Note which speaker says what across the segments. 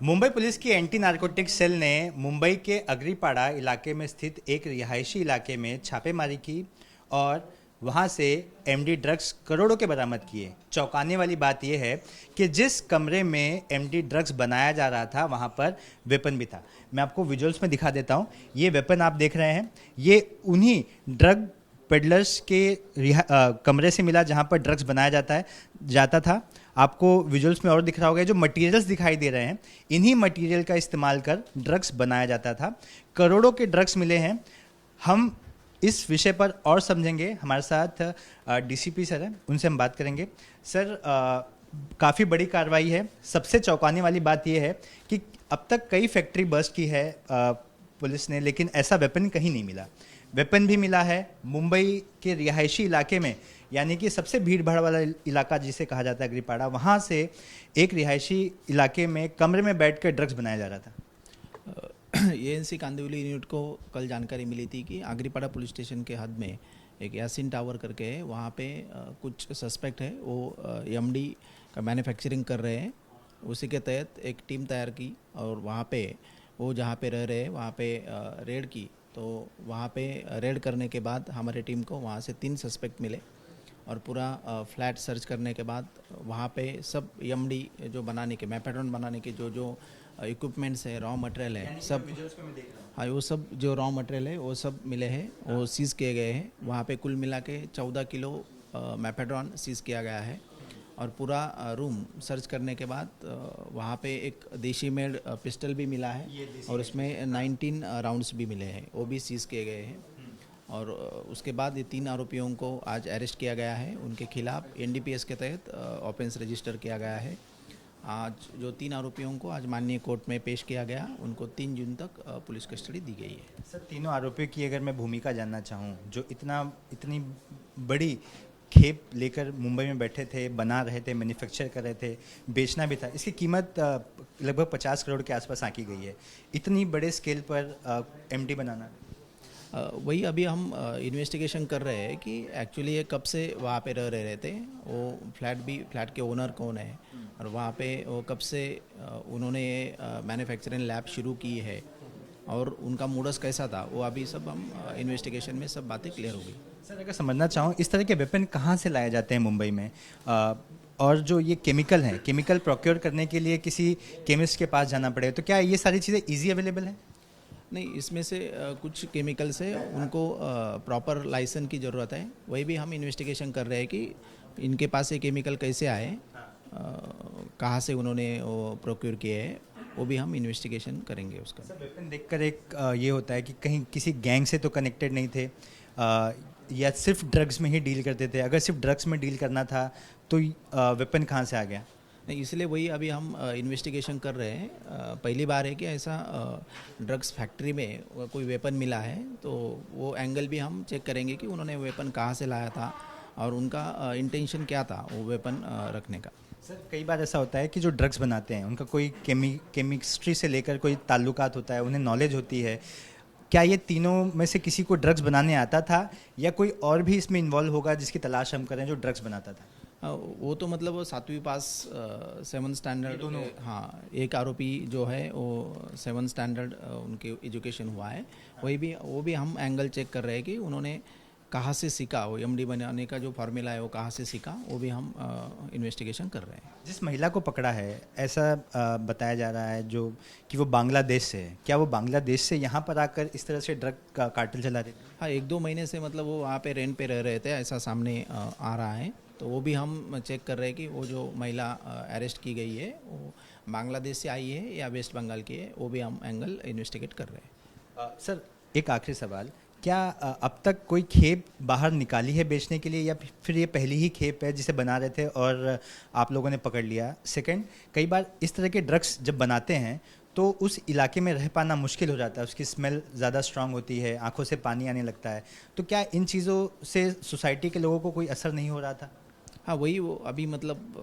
Speaker 1: Mumbai police की anti narcotics cell ने मुंबई के अग्रीपाड़ा इलाके में स्थित एक रिहायशी इलाके में छापेमारी की और वहां से एमडी ड्रग्स करोड़ों के बरामद किए। चौंकाने वाली बात यह है कि जिस कमरे में एमडी ड्रग्स बनाया जा रहा था वहां पर वेपन भी था। मैं आपको विजुअल्स में दिखा देता हूं। ये वेपन आप देख रहे हैं, ये उन्हीं ड्रग पेडलर्स के कमरे से मिला जहां पर ड्रग्स बनाया जाता था। आपको विजुअल्स में और दिख रहा होगा, जो मटेरियल्स दिखाई दे रहे हैं, इन्हीं मटेरियल का इस्तेमाल कर ड्रग्स बनाया जाता था। करोड़ों के ड्रग्स मिले हैं। हम इस विषय पर और समझेंगे। हमारे साथ डीसीपी सर हैं, उनसे हम बात करेंगे। सर, काफ़ी बड़ी कार्रवाई है। सबसे चौंकाने वाली बात यह है कि अब तक कई फैक्ट्री बस्ट की है पुलिस ने, लेकिन ऐसा वेपन कहीं नहीं मिला। वेपन भी मिला है मुंबई के रिहायशी इलाके में, यानी कि सबसे भीड़ भाड़ वाला इलाका जिसे कहा जाता है अग्रीपाड़ा, वहाँ से एक रिहायशी इलाके में कमरे में बैठकर ड्रग्स बनाया जा रहा था।
Speaker 2: एएनसी कांदिवली यूनिट को कल जानकारी मिली थी कि आगरीपाड़ा पुलिस स्टेशन के हद में एक यासिन टावर करके है, वहाँ पे कुछ सस्पेक्ट है, वो एमडी का मैन्युफैक्चरिंग कर रहे हैं। उसी के तहत एक टीम तैयार की और वहाँ पे वो जहाँ पे रह रहे हैं वहाँ पे रेड की। तो वहाँ पे रेड करने के बाद हमारे टीम को वहाँ से 3 सस्पेक्ट मिले और पूरा फ्लैट सर्च करने के बाद वहाँ पे सब एमडी जो बनाने के मेथाडोन बनाने के जो इक्विपमेंट्स है, रॉ मटेरियल है, सब, हाँ, वो सब जो रॉ मटेरियल है वो सब मिले हैं, वो सीज़ किए गए हैं। वहाँ पे कुल मिला के 14 किलो मेथाडोन सीज़ किया गया है। और पूरा रूम सर्च करने के बाद वहाँ पे एक देशी मेड पिस्टल भी मिला है और उसमें 19 राउंड्स भी मिले हैं, वो भी सीज़ किए गए हैं। और उसके बाद ये 3 आरोपियों को आज अरेस्ट किया गया है। उनके खिलाफ एनडीपीएस के तहत ऑफेंस रजिस्टर किया गया है। आज जो 3 आरोपियों को आज माननीय कोर्ट में पेश किया गया, उनको 3 जून तक पुलिस कस्टडी दी गई है।
Speaker 1: सर, तीनों आरोपियों की अगर मैं भूमिका जानना चाहूँ, जो इतनी बड़ी खेप लेकर मुंबई में बैठे थे, बना रहे थे, मैन्युफैक्चर कर रहे थे, बेचना भी था, इसकी कीमत लगभग 50 करोड़ के आसपास आंकी गई है। इतनी बड़े स्केल पर एमडी बनाना,
Speaker 2: वही अभी हम इन्वेस्टिगेशन कर रहे हैं कि एक्चुअली ये कब से वहाँ पे रह रहे थे, वो फ्लैट के ओनर कौन है और वहाँ पे वो कब से उन्होंने ये मैन्युफैक्चरिंग लैब शुरू की है और उनका मोडस कैसा था, वो अभी सब हम इन्वेस्टिगेशन में सब बातें क्लियर हो गई।
Speaker 1: सर अगर समझना चाहूँ, इस तरह के वेपन कहाँ से लाए जाते हैं मुंबई में? और जो ये केमिकल हैं, केमिकल प्रोक्योर करने के लिए किसी केमिस्ट के पास जाना पड़े, तो क्या ये सारी चीज़ें ईजी अवेलेबल हैं?
Speaker 2: नहीं, इसमें से कुछ केमिकल्स है, उनको प्रॉपर लाइसेंस की ज़रूरत है। वही भी हम इन्वेस्टिगेशन कर रहे हैं कि इनके पास ये केमिकल कैसे आए, कहाँ से उन्होंने वो प्रोक्योर किए हैं, वो भी हम इन्वेस्टिगेशन करेंगे उसका।
Speaker 1: सर वेपन देखकर एक ये होता है कि कहीं किसी गैंग से तो कनेक्टेड नहीं थे, या सिर्फ ड्रग्स में ही डील करते थे? अगर सिर्फ ड्रग्स में डील करना था तो वेपन कहाँ से आ गया?
Speaker 2: नहीं, इसलिए वही अभी हम इन्वेस्टिगेशन कर रहे हैं। पहली बार है कि ऐसा ड्रग्स फैक्ट्री में कोई वेपन मिला है, तो वो एंगल भी हम चेक करेंगे कि उन्होंने वेपन कहाँ से लाया था और उनका इंटेंशन क्या था वो वेपन रखने का।
Speaker 1: सर कई बार ऐसा होता है कि जो ड्रग्स बनाते हैं उनका कोई केमिस्ट्री से लेकर कोई ताल्लुकात होता है, उन्हें नॉलेज होती है। क्या ये तीनों में से किसी को ड्रग्स बनाने आता था, या कोई और भी इसमें इन्वॉल्व होगा जिसकी तलाश हम करें जो ड्रग्स बनाता था?
Speaker 2: वो तो मतलब वो 7वीं पास 7th स्टैंडर्ड दोनों, हाँ, एक आरोपी जो है वो 7th स्टैंडर्ड उनके एजुकेशन हुआ है। वो भी हम एंगल चेक कर रहे हैं कि उन्होंने कहाँ से सीखा, वो एमडी बनाने का जो फार्मूला है वो कहाँ से सीखा, वो भी हम इन्वेस्टिगेशन कर रहे हैं।
Speaker 1: जिस महिला को पकड़ा है, ऐसा बताया जा रहा है जो कि वो बांग्लादेश से है। क्या वो बांग्लादेश से यहाँ पर आकर इस तरह से ड्रग का कार्टेल चला रहे थे?
Speaker 2: हाँ, 1-2 महीने से मतलब वो वहाँ पे रेंट पे रह रहे थे, ऐसा सामने आ रहा है। तो वो भी हम चेक कर रहे हैं कि वो जो महिला अरेस्ट की गई है वो बांग्लादेश से आई है या वेस्ट बंगाल की है, वो भी हम एंगल इन्वेस्टिगेट कर रहे हैं।
Speaker 1: सर एक आखिरी सवाल, क्या अब तक कोई खेप बाहर निकाली है बेचने के लिए, या फिर ये पहली ही खेप है जिसे बना रहे थे और आप लोगों ने पकड़ लिया? सेकंड, कई बार इस तरह के ड्रग्स जब बनाते हैं तो उस इलाके में रह पाना मुश्किल हो जाता है, उसकी स्मेल ज़्यादा स्ट्रांग होती है, आंखों से पानी आने लगता है। तो क्या इन चीज़ों से सोसाइटी के लोगों को कोई असर नहीं हो रहा था?
Speaker 2: हाँ, वही वो अभी मतलब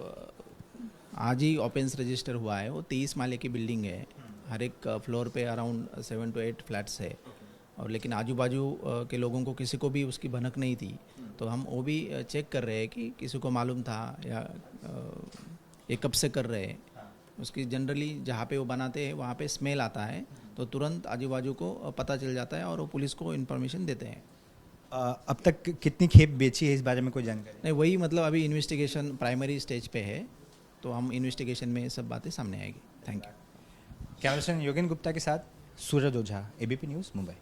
Speaker 2: आज ही ऑफेंस रजिस्टर हुआ है। वो 23 माले की बिल्डिंग है, हर एक फ्लोर पे अराउंड 7 to 8 फ्लैट्स है, और लेकिन आजू बाजू के लोगों को किसी को भी उसकी भनक नहीं थी। तो हम वो भी चेक कर रहे हैं कि किसी को मालूम था या ये कब से कर रहे हैं। उसकी जनरली जहाँ पे वो बनाते हैं वहाँ पे स्मेल आता है, तो तुरंत आजू बाजू को पता चल जाता है और वो पुलिस को इन्फॉर्मेशन देते हैं।
Speaker 1: अब तक कितनी खेप बेची है, इस बारे में कोई जानकारी?
Speaker 2: नहीं, वही मतलब अभी इन्वेस्टिगेशन प्राइमरी स्टेज पे है, तो हम इन्वेस्टिगेशन में सब बातें सामने आएगी। Thank you.
Speaker 1: कैमरा योगेन गुप्ता के साथ सूरज ओझा, एबीपी न्यूज़, मुंबई।